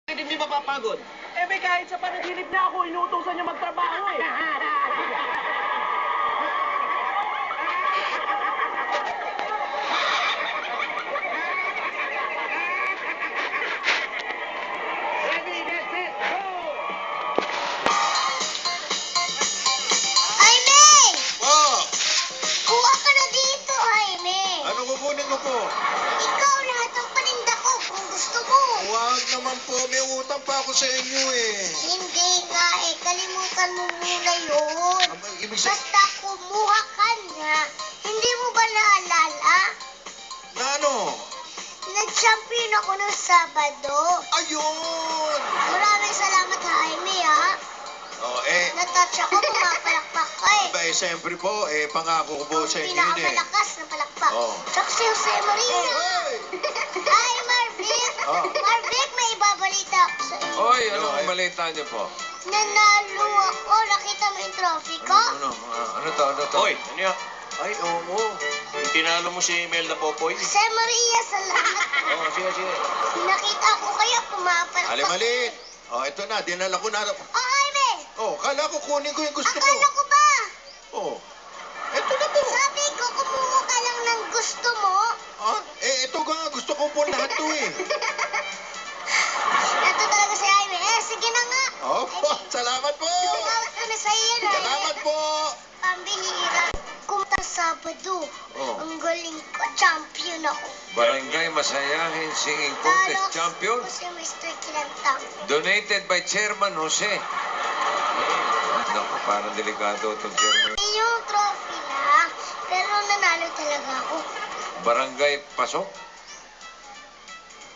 Hindi mapapagod. May kahit sa panaginip niya ako, inuutosan niya magtrabaho eh. Ready, get set, go! Jaime! Oh, Kuha ka na dito, Jaime! ano kukunin ko po? Ikaw lahat ng paninda ko kung gusto mo. Huwag naman po, may utang pa ako sa inyo eh. Hindi nga eh, kalimutan mo muna yun. Ibig sabihin, Basta kumuha ka na. Hindi mo ba naalala? na ano? Nag-champion ako ng Sabado. Ayun! Maraming salamat, Jaime, ha? Oh, Natouch ako, pumapalakpak ka eh. abay, siyempre po, pangako ko po sa inyo yun eh. Pinakamalakas na palakpak. Oh. Tsaka si Jose Maria. Hey! Hi, Marvic! Oh. Marvic, may ibabalita ako sa iyo. Oy, ano Ano, ang balita niyo po? Nanalo ako. Nakita mo yung trophy ko? Ano to? Hoy, ano yan? Ay, oo. Yung tinalo mo si Imelda Popoy. Jose Maria, salamat. Oo, sige. Nakita ko kayo, pumapalakpak. Alimalit! Oh, ito na, dinala ko na. Oh, Jaime! Oh, kala ko kunin ko yung gusto ko. Akala ko ba? Oh, ito na po. Sabi ko, kumuha ka lang ng gusto mo. Ah, ito nga, gusto ko po lahat to eh. Ito talaga si Jaime. Sige na nga. Oh, salamat po! Tumawag ko na sa iyo, Jaime. Salamat po! Pambihira. Kumta Sabado. Oh. Ang galing ko. Champion ako. Barangay Masayahin Singing Talo Contest Champion. ko si Mr. Kilantang. Donated by Chairman Jose. Naku, parang delikado itong Chairman. Yung trophy na, pero nanalo talaga ako. Barangay Pasok.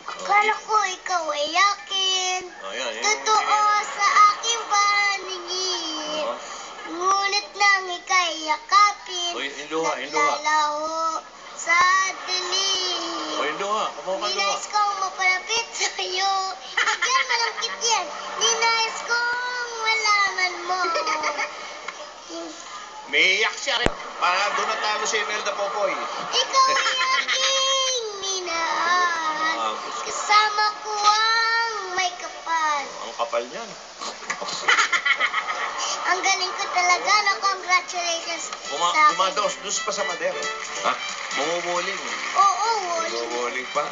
Akala ko ikaw ay yakin. Oh, yan. Totoo sa aking paningin. Oh. Ngunit nang ika'y yakapin. Uy, iluha. Naglalaho sa dilim. Hoy, luha. Kumuha ka luha. Ninais kong mapalapit sa'yo. Yan, malangkit yan. Ninais kong malaman mo. May iyak siya rin. Para doon natalo si Imelda Popoy. Ikaw ay aking minahal. Kasama ko ang may kapal. Ang kapal niyan. Ang galing ko talaga, no? Congratulations sa akin. Dumados pa sa pader. Ha? Mumubuling. Oo, Wally. Bumuling pa.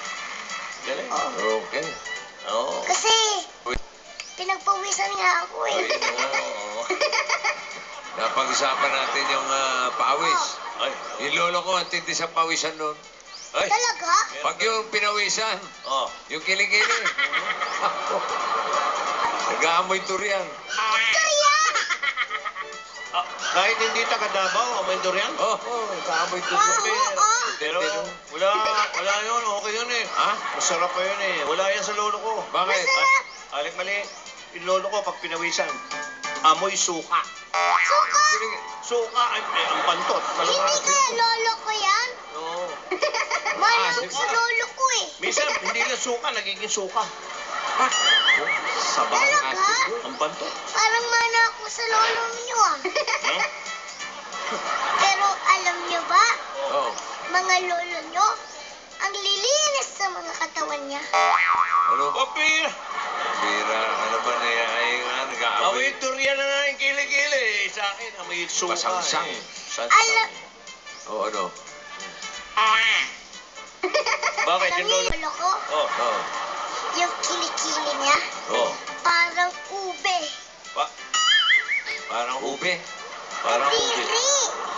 Galing. Okay. Oo. Kasi, pinagpawisan nga ako Ay, eh. yun nga, oo. Napag-usapan natin yung pawis. Ay, Yung lolo ko, ang tindi sa pawisan nun. ay. Talaga? Pag yung pinawisan, Oh. yung kilikili. Nag-aamoy durian. Kaya! Ah, kahit hindi taga Davao, amoy durian. Oh, nag-aamoy durian. Oo. Pero wala yun, okay yun eh. Ha? Masarap pa yun eh. Wala yan sa lolo ko. Bakit? Masarap. Alik mali. Yung lolo ko pag pinawisan, amoy suka. Suka! Suka, ang pantot. Hindi kaya lolo ko yan? Oo. Malam suka. sa lolo ko eh. Minsan, hindi lang suka, nagiging suka. Sabaw. Talaga? Ang pantot. Parang mana ako sa lolo niyo ah. Ha? Pero alam niyo ba, Oh. mga lolo niyo, ang lilinis sa mga katawan niya. Ano? Kapir! Bira, ano ba na yan? Ay, nag-aamoy. Amoy durian na na yung kilikili. Sa akin, amoy suka. Pasangsang. Eh. Alam, Oh, ano? Bakit alam yung niyo lolo? yung lolo ko, Oh, Oh. yung kilikili niya, oh. parang ube. Parang ube. Parang ubi. Diri.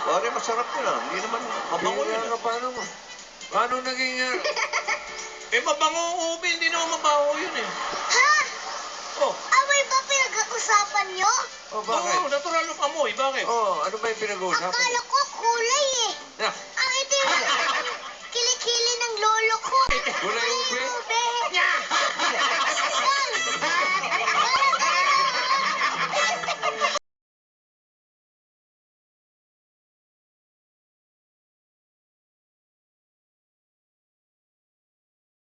Pare, masarap yun ah. Hindi naman mabango yun. Bira, paano mo? Paano naging... Eh, mabango ubi. Hindi naman mabango yun eh. Ha? Oh. Amoy ba pinag-uusapan niyo? Oh, bakit? Oo, natural yung amoy. Bakit? Oh, ano ba yung pinag-uusapan? Akala ko kulay eh. Ah, Ang itim kilikili ng lolo ko. kulay ube?